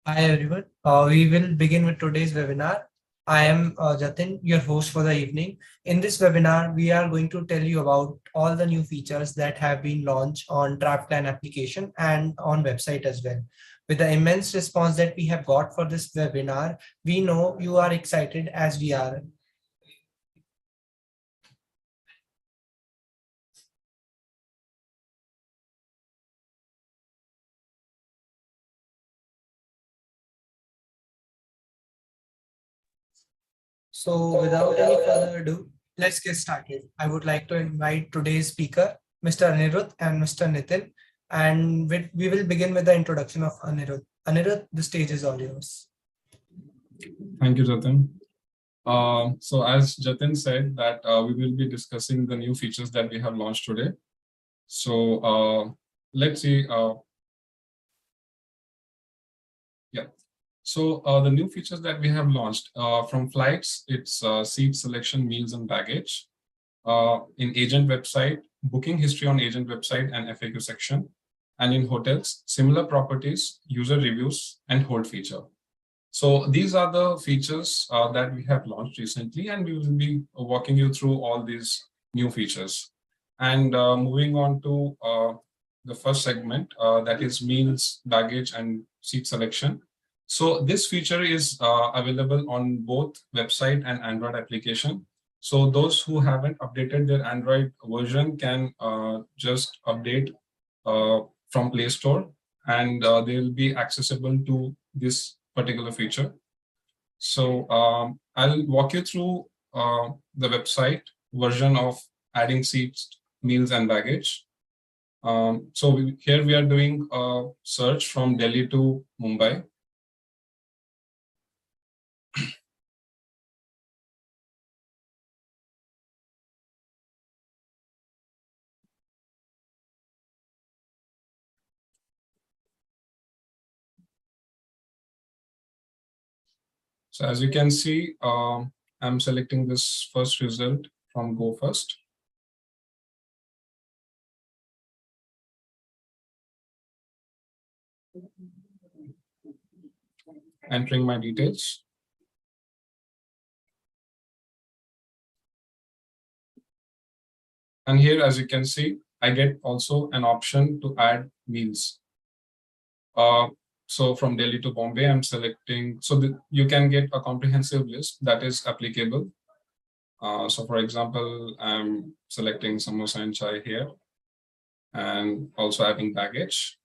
Hi everyone. We will begin with today's webinar. I am Jatin, your host for the evening. In this webinar, we are going to tell you about all the new features that have been launched on Draft Plan application and on website as well. With the immense response that we have got for this webinar, we know you are excited as we are. So without any further ado, let's get started. I would like to invite today's speaker, Mr. Anirudh and Mr. Nitin, and we will begin with the introduction of Anirudh. Anirudh, the stage is all yours. Thank you, Jatin. So as Jatin said that we will be discussing the new features that we have launched today. So let's see. So the new features that we have launched from flights, it's seat selection, meals and baggage. In agent website, booking history on agent website and FAQ section. And in hotels, similar properties, user reviews and hold feature. So these are the features that we have launched recently, and we will be walking you through all these new features. And moving on to the first segment, that is meals, baggage, and seat selection. So this feature is available on both website and Android application. So those who haven't updated their Android version can just update from Play Store, and they will be accessible to this particular feature. So I'll walk you through the website version of adding seats, meals, and baggage. Here we are doing a search from Delhi to Mumbai. So as you can see, I'm selecting this first result from Go First. Entering my details. And here, as you can see, I get also an option to add meals. So from Delhi to Bombay, I'm selecting, so you can get a comprehensive list that is applicable. So for example, I'm selecting samosa and chai here, and also adding baggage.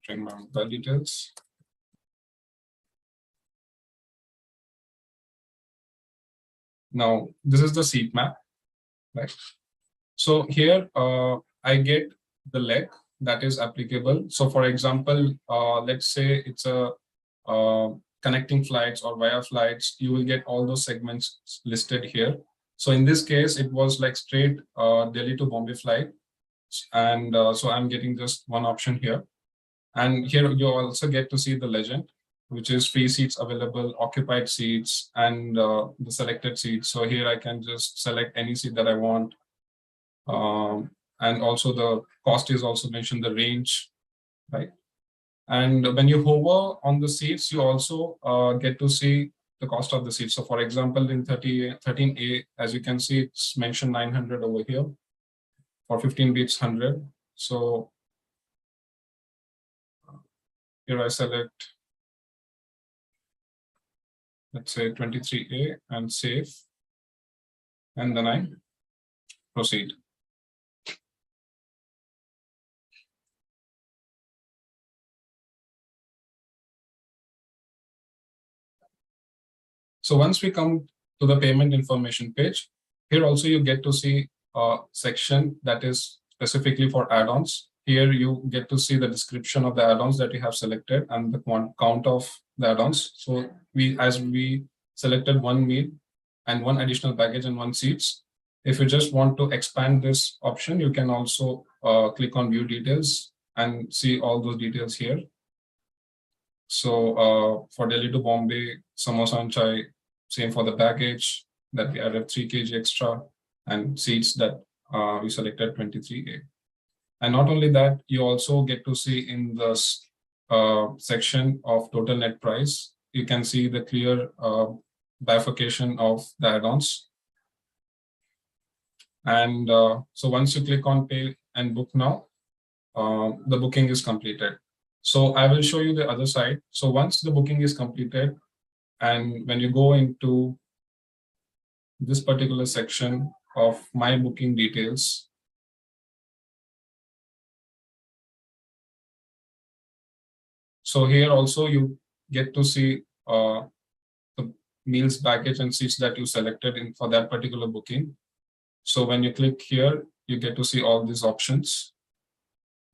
Check my mobile details. Now, this is the seat map, right? So here I get the leg that is applicable. So for example, let's say it's a connecting flights or via flights, you will get all those segments listed here. So in this case, it was like straight Delhi to Bombay flight. And so I'm getting just one option here. And here you also get to see the legend, which is free seats available, occupied seats, and the selected seats. So here I can just select any seat that I want. And also the cost is also mentioned, the range, right? And when you hover on the seats, you also get to see the cost of the seats. So for example, in 13A, as you can see, it's mentioned 900 over here. For 15B, it's 100. So here I select, let's say 23A and save. And then I proceed. So once we come to the payment information page, here also you get to see a section that is specifically for add-ons. Here you get to see the description of the add-ons that you have selected and the count of the add-ons. So as we selected one meal and one additional baggage and one seats. If you just want to expand this option, you can also click on view details and see all those details here. So for Delhi to Bombay, samosa and chai, same for the baggage that we added 3 kg extra, and seats that we selected 23A. And not only that, you also get to see in the section of total net price, you can see the clear bifurcation of the add-ons. And so once you click on pay and book now, the booking is completed. So I will show you the other side. So once the booking is completed, and when you go into this particular section of my booking details, so here also you get to see the meals, baggage, and seats that you selected in for that particular booking. So when you click here, you get to see all these options.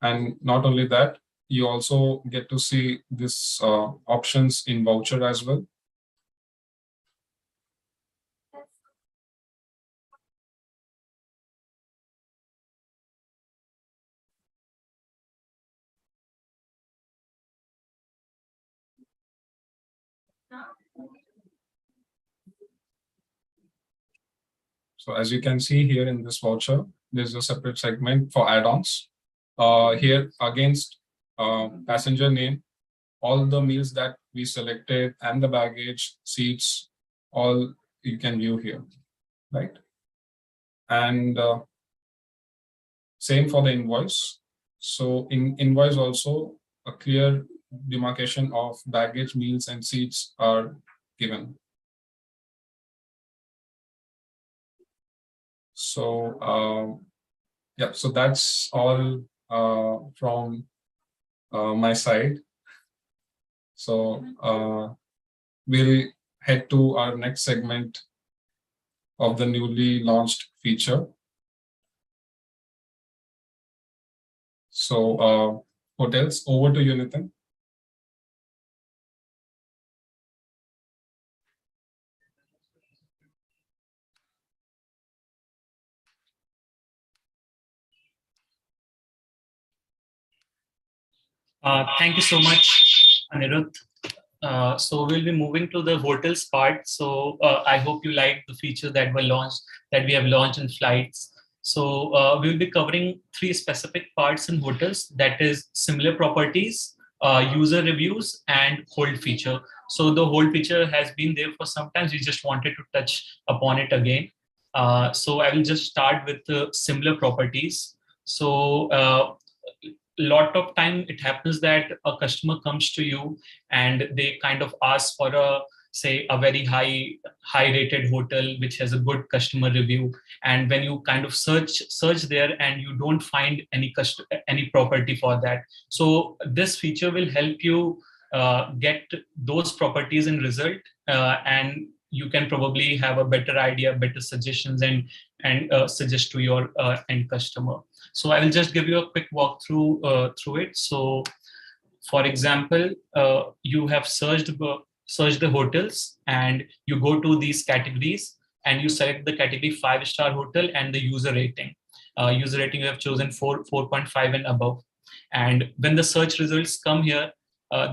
And not only that, you also get to see this options in voucher as well. So as you can see here in this voucher, there's a separate segment for add-ons. Here against passenger name, all the meals that we selected and the baggage, seats, all you can view here, right? And same for the invoice. So in invoice also, a clear demarcation of baggage, meals, and seats are given. So yeah, so that's all from my side. So we'll head to our next segment of the newly launched feature. So hotels, over to you, Nitin. Thank you so much, Anirudh. So we'll be moving to the hotels part. So I hope you like the feature that we have launched in flights. So we'll be covering three specific parts in hotels, that is similar properties, user reviews, and hold feature. So the hold feature has been there for some time. We just wanted to touch upon it again. So I will just start with the similar properties. So lot of time it happens that a customer comes to you and they kind of ask for a, say, a very high rated hotel which has a good customer review, and when you kind of search there and you don't find any property for that, so this feature will help you get those properties in result, and you can probably have a better idea, better suggestions, and suggest to your end customer. So I will just give you a quick walkthrough through it. So, for example, you have searched the hotels, and you go to these categories, and you select the category 5-star hotel and the user rating. User rating you have chosen 4.5 and above. And when the search results come here,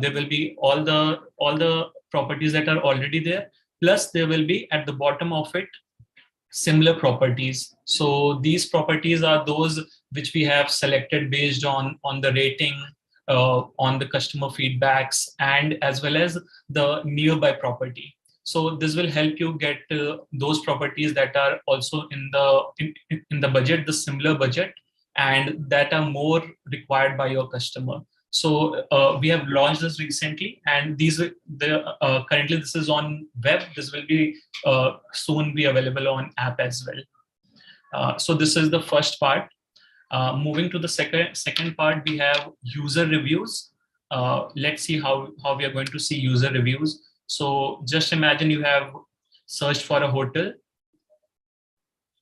there will be all the properties that are already there. Plus, there will be at the bottom of it similar properties. So these properties are those which we have selected based on the rating, on the customer feedbacks, and as well as the nearby property. So this will help you get those properties that are also in the budget, the similar budget, and that are more required by your customer. So we have launched this recently, and currently this is on web. This will be soon be available on app as well. So this is the first part. Moving to the second part, we have user reviews. Let's see how we are going to see user reviews. So just imagine you have searched for a hotel.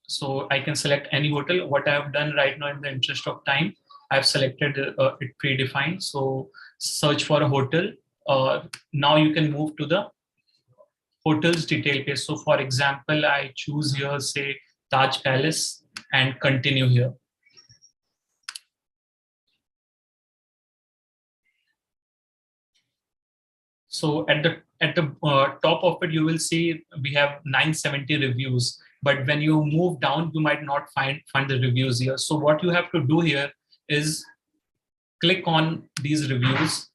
So I can select any hotel. What I have done right now, in the interest of time, I've selected it predefined. So search for a hotel. Now you can move to the hotels detail page. So for example, I choose here, say, Taj Palace, and continue here. So at the top of it, you will see we have 970 reviews. But when you move down, you might not find the reviews here. So what you have to do here is click on these reviews.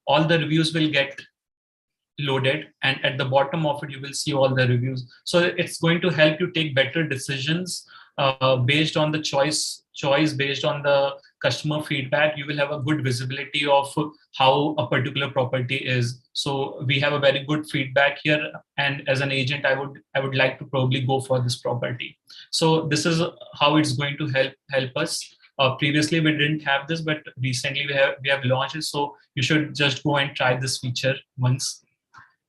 All the reviews will get loaded, and at the bottom of it you will see all the reviews. So it's going to help you take better decisions based on the choice based on the customer feedback. You will have a good visibility of how a particular property is. So we have a very good feedback here, and as an agent I would like to probably go for this property. So this is how it's going to help us. Previously we didn't have this, but recently we have launched it, so you should just go and try this feature once.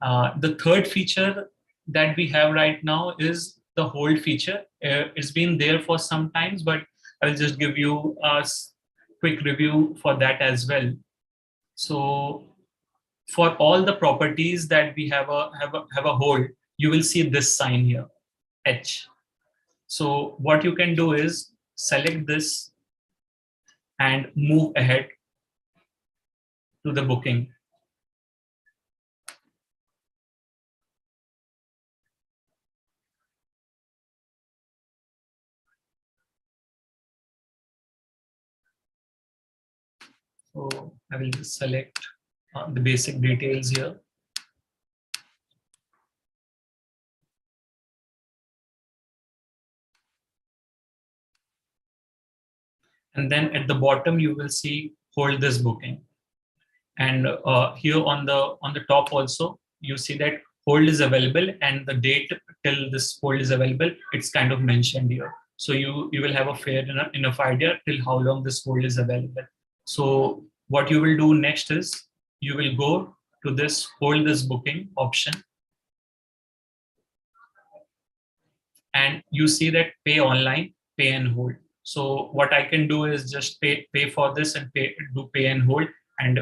The third feature that we have right now is the hold feature. It's been there for some times, but I'll just give you a quick review for that as well. So for all the properties that we have a hold, you will see this sign here, H. So what you can do is select this and move ahead to the booking. So I will just select the basic details here. And then at the bottom, you will see hold this booking. And here on the top also, you see that hold is available, and the date till this hold is available, it's kind of mentioned here. So you will have a fair enough idea till how long this hold is available. So what you will do next is you will go to this hold this booking option, and you see that pay online, pay and hold. So what I can do is just pay for this and do pay and hold, and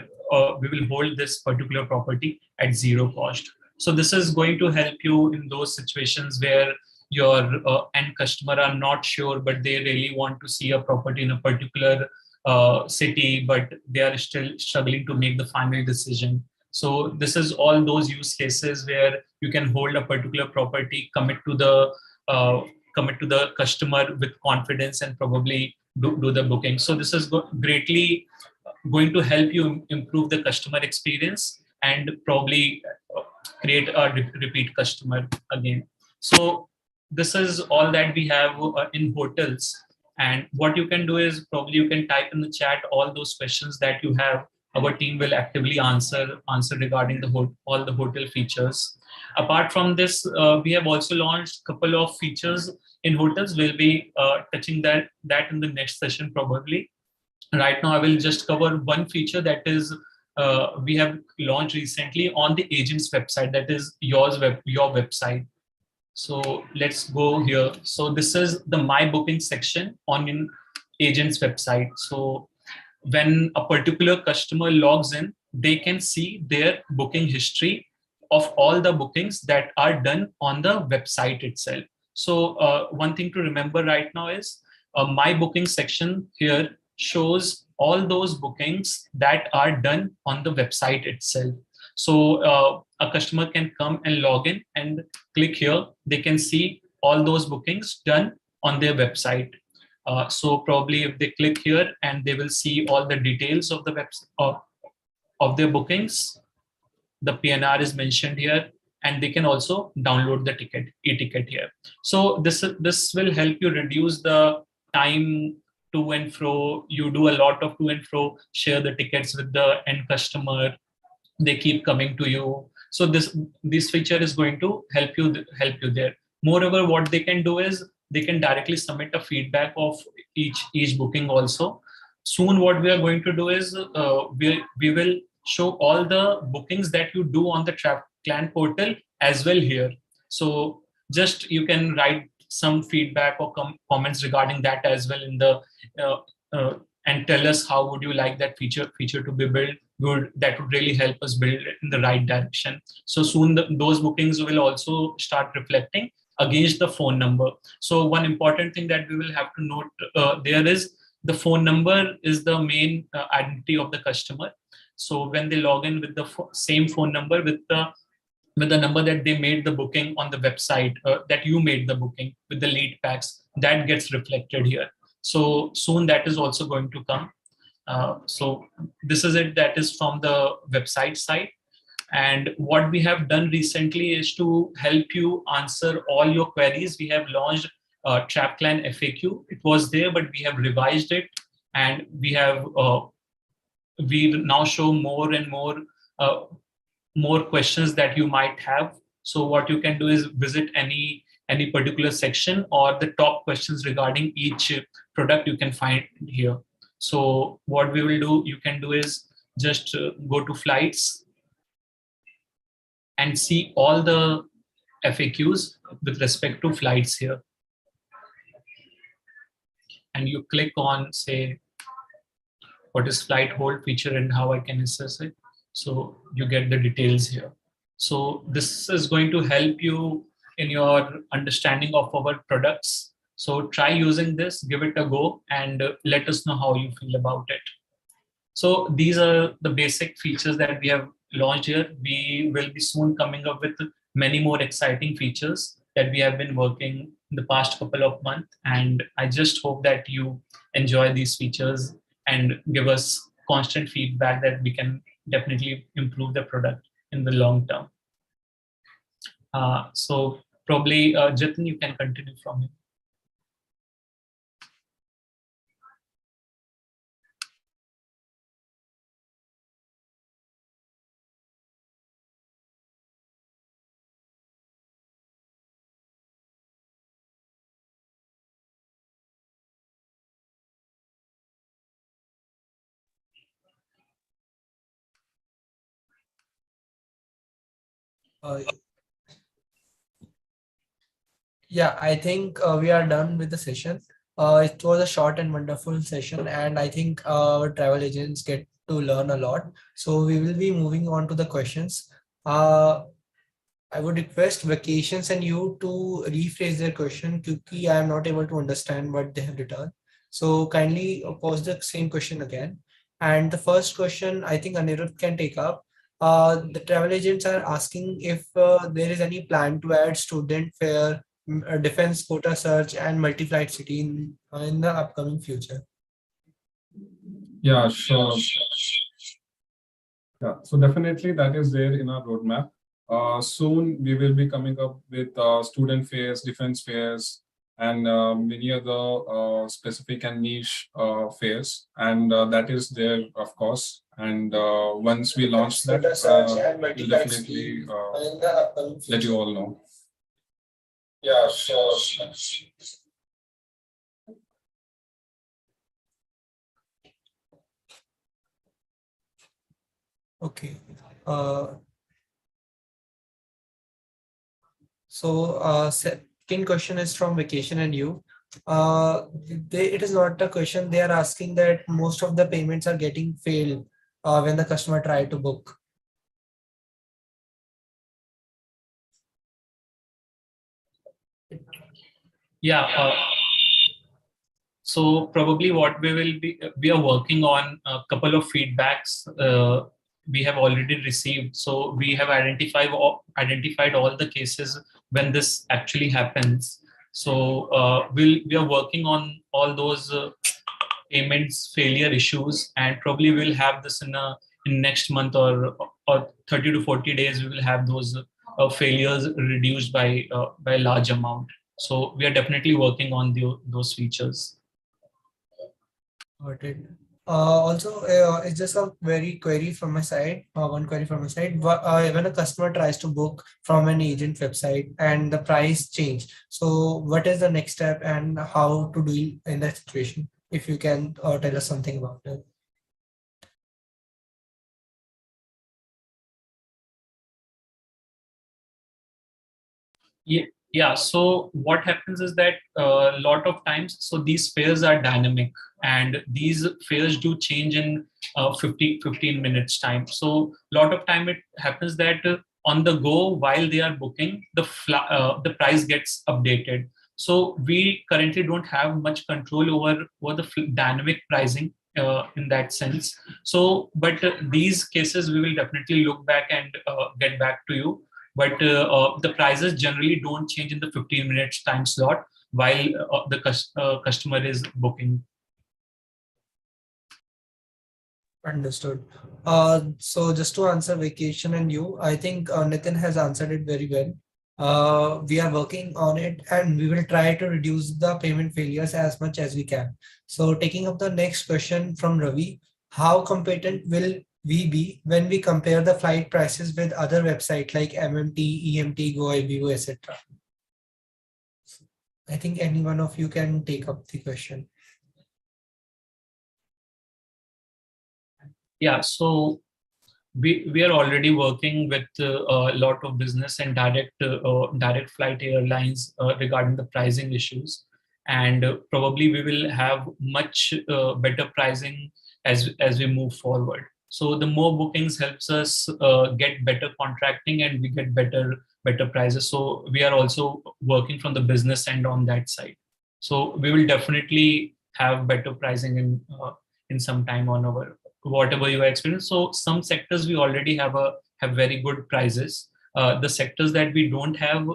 we will hold this particular property at zero cost. So this is going to help you in those situations where your end customer are not sure, but they really want to see a property in a particular city, but they are still struggling to make the final decision. So this is all those use cases where you can hold a particular property, commit to the customer with confidence, and probably do the booking. So this is greatly going to help you improve the customer experience and probably create a repeat customer again. So this is all that we have in hotels. And what you can do is probably you can type in the chat all those questions that you have. Our team will actively answer regarding all the hotel features. Apart from this, we have also launched a couple of features in hotels. We'll be touching that in the next session probably. Right now, I will just cover one feature that is we have launched recently on the agent's website. That is your website. So let's go here. So this is the My Booking section on an agent's website. So when a particular customer logs in, they can see their booking history of all the bookings that are done on the website itself. So one thing to remember right now is My Booking section here shows all those bookings that are done on the website itself. So a customer can come and log in and click here. They can see all those bookings done on their website. So probably if they click here, and they will see all the details of the website of their bookings. The PNR is mentioned here, and they can also download the e-ticket here. So this will help you reduce the time to and fro. You do a lot of to and fro, share the tickets with the end customer. They keep coming to you. So this feature is going to help you there. Moreover, what they can do is they can directly submit a feedback of each booking also. Soon what we are going to do is we will show all the bookings that you do on the client portal as well here. So just you can write some feedback or comments regarding that as well in the and tell us how would you like that feature to be built. That would really help us build it in the right direction. So soon those bookings will also start reflecting against the phone number. So one important thing that we will have to note there is the phone number is the main identity of the customer. So when they log in with the same phone number with the number that they made the booking on the website, that you made the booking with the lead packs, that gets reflected here. So soon that is also going to come. So this is it. That is from the website side. And what we have done recently is to help you answer all your queries. We have launched TrapClan FAQ. It was there, but we have revised it, and we now show more and more questions that you might have. So what you can do is visit any particular section, or the top questions regarding each product you can find here. So what we will do, you can do is just go to flights and see all the FAQs with respect to flights here. And you click on, say, what is flight hold feature and how I can assess it. So you get the details here. So this is going to help you in your understanding of our products. So try using this, give it a go, and let us know how you feel about it. So these are the basic features that we have launched here. We will be soon coming up with many more exciting features that we have been working in the past couple of months. And I just hope that you enjoy these features and give us constant feedback that we can definitely improve the product in the long term. So probably, Jatin, you can continue from here. Uh, Yeah, I think we are done with the session. It was a short and wonderful session, and I think our travel agents get to learn a lot. So we will be moving on to the questions. Uh, I would request Vacations and you to rephrase their question because I am not able to understand what they have written. So kindly pose the same question again. And the first question, I think Anirudh can take up. The travel agents are asking if there is any plan to add student fare, defense quota search, and multi-flight city in the upcoming future. Yeah, sure. Yeah, so definitely that is there in our roadmap. Soon we will be coming up with student fairs, defense fairs, and many other specific and niche fairs. And that is there, of course. And once we launch that, we'll definitely let you all know. Yeah, sure. Okay. So second question is from Vacation and you. It is not a question. They are asking that most of the payments are getting failed when the customer try to book. Yeah. So probably what we are working on a couple of feedbacks we have already received. So we have identified all the cases when this actually happens. So we are working on all those payments failure issues, and probably we'll have this in next month, or 30 to 40 days. We will have those failures reduced by a large amount. So we are definitely working on those features. Got it. Also, it's just a very query from my side. One query from my side. When a customer tries to book from an agent website and the price change, so what is the next step and how to deal in that situation? If you can tell us something about it. Yeah. So what happens is that a lot of times, so these fares are dynamic, and these fares do change in 15 minutes time. So a lot of time it happens that on the go, while they are booking, the price gets updated. So we currently don't have much control over the dynamic pricing in that sense. So, but these cases we will definitely look back and get back to you, but the prices generally don't change in the 15 minutes time slot. while the customer is booking. Understood. So just to answer vacation and you, I think Nitin has answered it very well. We are working on it and we will try to reduce the payment failures as much as we can. So taking up the next question from Ravi, how competent will we be when we compare the flight prices with other websites like MMT, EMT, GoIBO, etc.? I think any one of you can take up the question. Yeah, so we are already working with a lot of business and direct flight airlines regarding the pricing issues, and probably we will have much better pricing as we move forward. So the more bookings helps us get better contracting, and we get better prices. So we are also working from the business end on that side. So we will definitely have better pricing in some time on our whatever you experience. So some sectors we already have very good prices. The sectors that we don't have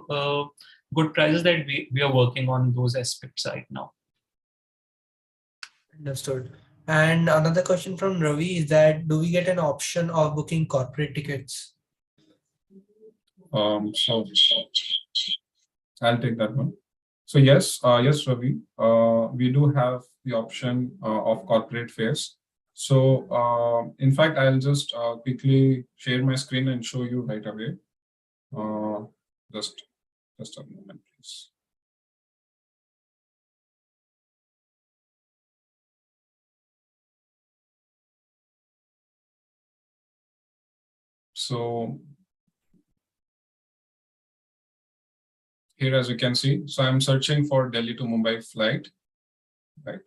good prices, that we are working on those aspects right now. Understood. And another question from Ravi is that do we get an option of booking corporate tickets? So I'll take that one. So yes, Ravi, we do have the option of corporate fares. So in fact, I'll just quickly share my screen and show you right away. Just a moment, please. So here, as you can see, so I'm searching for Delhi to Mumbai flight, right?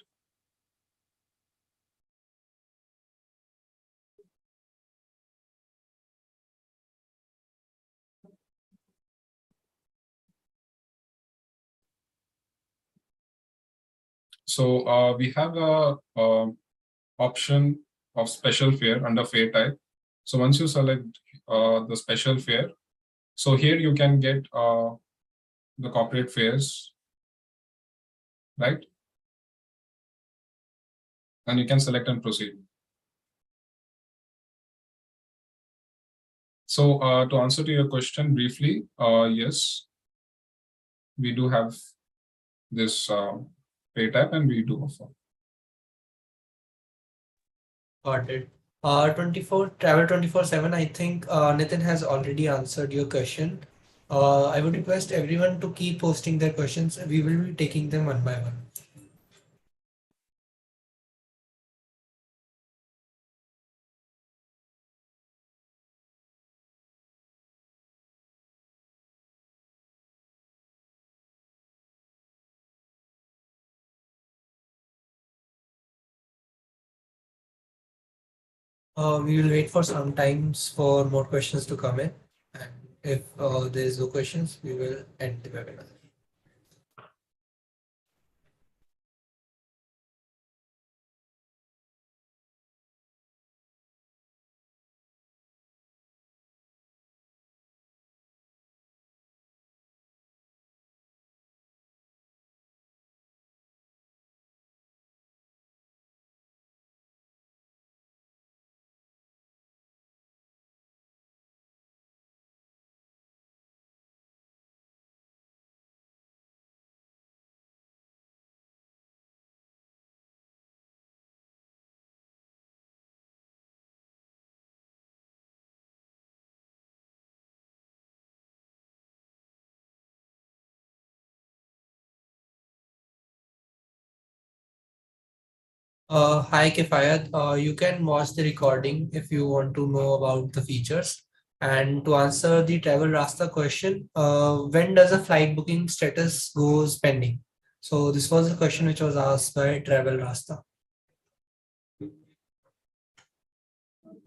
So we have a option of special fare under fare type. So once you select the special fare, so here you can get the corporate fares, right? And you can select and proceed. So to answer to your question briefly, yes, we do have this pay type and we do offer. Got it. 24 Travel 24/7. I think Nitin has already answered your question. I would request everyone to keep posting their questions. We will be taking them one by one. We will wait for some times for more questions to come in. And if there is no questions, we will end the webinar. Hi Kifayat, you can watch the recording if you want to know about the features. And to answer the Travel Rasta question, when does a flight booking status goes pending? So this was a question which was asked by Travel Rasta.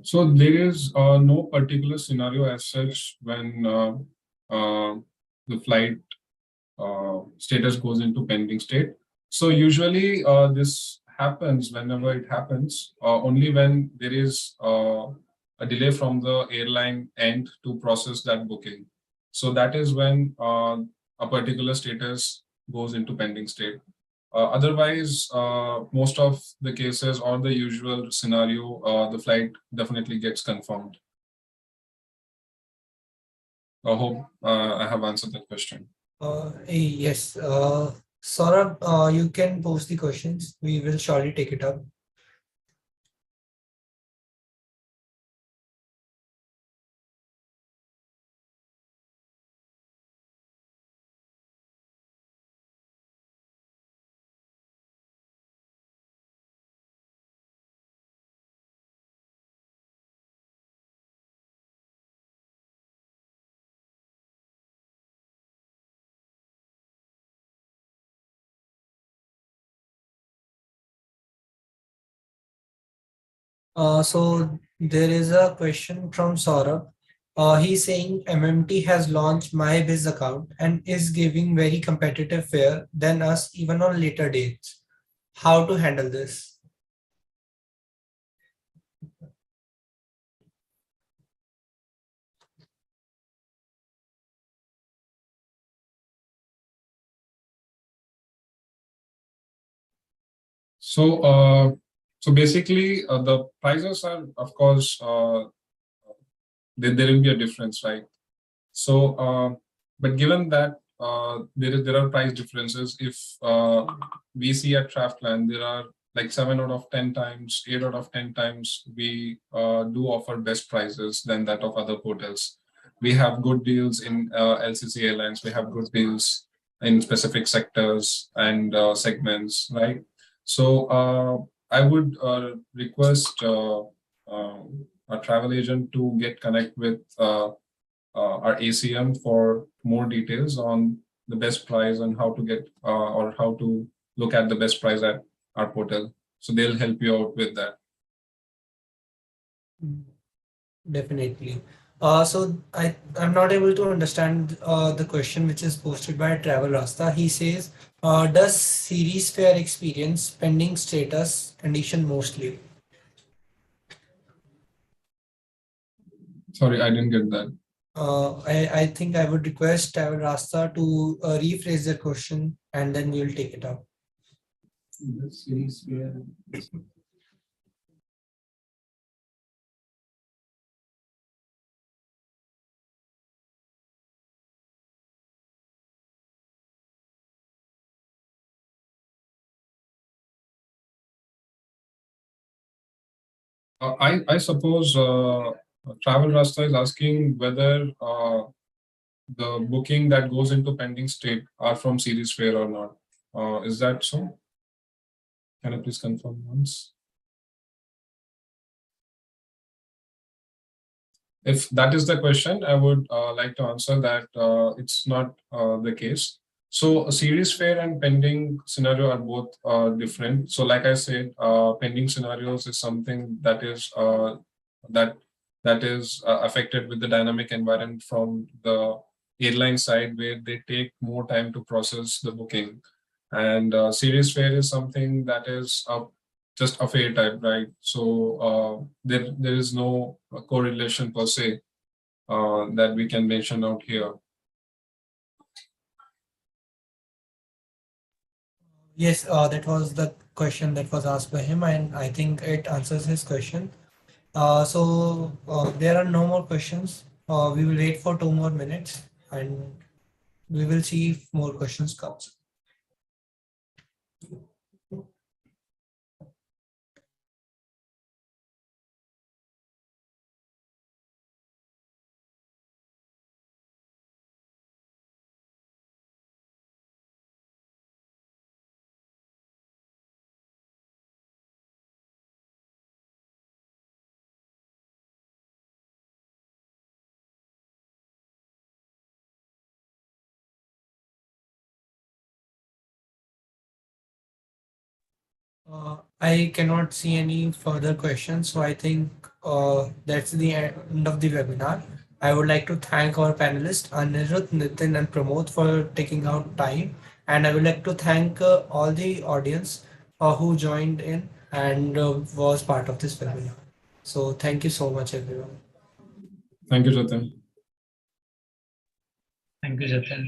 So there is no particular scenario as such when the flight status goes into pending state. So usually this happens whenever it happens, only when there is a delay from the airline end to process that booking. So that is when a particular status goes into pending state. Otherwise, most of the cases or the usual scenario, the flight definitely gets confirmed. I hope I have answered that question. Yes, Saurabh, you can post the questions. We will surely take it up. So there is a question from Saurabh. He's saying MMT has launched My Biz account and is giving very competitive fare than us even on later dates. How to handle this? So basically, the prices are, of course, there will be a difference, right? So, but given that there are price differences, if we see at Craftland, there are like 7 out of 10 times, 8 out of 10 times, we do offer best prices than that of other hotels. We have good deals in LCC Airlines. We have good deals in specific sectors and segments, right? So I would request a travel agent to get connect with our ACM for more details on the best price and how to get or how to look at the best price at our portal. So they'll help you out with that. Definitely. I'm not able to understand the question which is posted by Travel Rasta. He says, does series fare experience pending status condition mostly? Sorry, I didn't get that. I think I would request Travel Rasta to rephrase the question and then we'll take it up. The series where I suppose Travel Rasta is asking whether the booking that goes into pending state are from series fare or not. Is that so? Can you please confirm once? If that is the question, I would like to answer that it's not the case. So a series fare and pending scenario are both different. So like I said, pending scenarios is something that is that that is affected with the dynamic environment from the airline side, where they take more time to process the booking. And series fare is something that is just a fare type, right? So there is no correlation per se that we can mention out here. Yes, that was the question that was asked by him, and I think it answers his question. There are no more questions. We will wait for 2 more minutes, and we will see if more questions comes. I cannot see any further questions, so I think that's the end of the webinar. I would like to thank our panelists, Anirudh, Nitin, and Pramod for taking out time. And I would like to thank all the audience who joined in and was part of this webinar. So thank you so much, everyone. Thank you, Jatin. Thank you, Jatin.